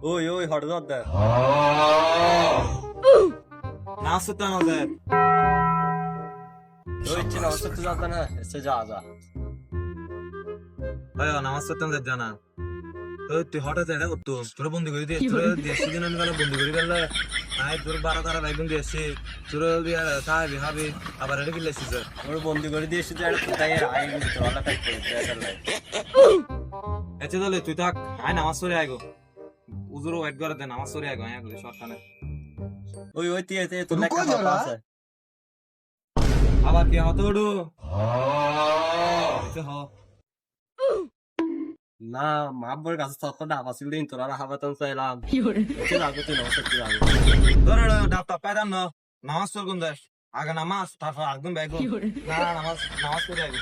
ওই ওই হঠাৎ দেখ নামাজ পড়তে আমাদের ওই ইচ্ছে নামাজ পড়তে যাবে না এসে যা যা নামাজ পড়তে আমাদের জানা তুই হঠাৎ এটা করতো তোর বন্দি করে দিয়ে তোর দেশি দিন আমি গেলে বন্দি করে গেলে আয় তোর 12 তারা বাইবন দিয়েছি তোর খাবি খাবি আবার এটা কি লেছিস ওর বন্দি করে দিয়ে এসে যাই তাই আই কিন্তু ভালো কাজ করে এতে তাহলে তুই থাক আয় নামাজ পড়ে আয় গো উজুরও ওয়েট করে দে নামাজ পড়ে আয় গো আয় শর্টকানে ওই ওই তে তোর লেখা আছে আবার কি হতো উড়ু হ না মাব্বর কাছে তখন আবার ছিল দিন তোরা হাবাতন চাইলাম এসে যাবো তুই নামাজ পড়তে যাবো তোর ডাক্তার পাইতাম না নামাজ পড় কোন দেশ আগে নামাজ তারপর একদম ব্যাগ না নামাজ পড়ে আয়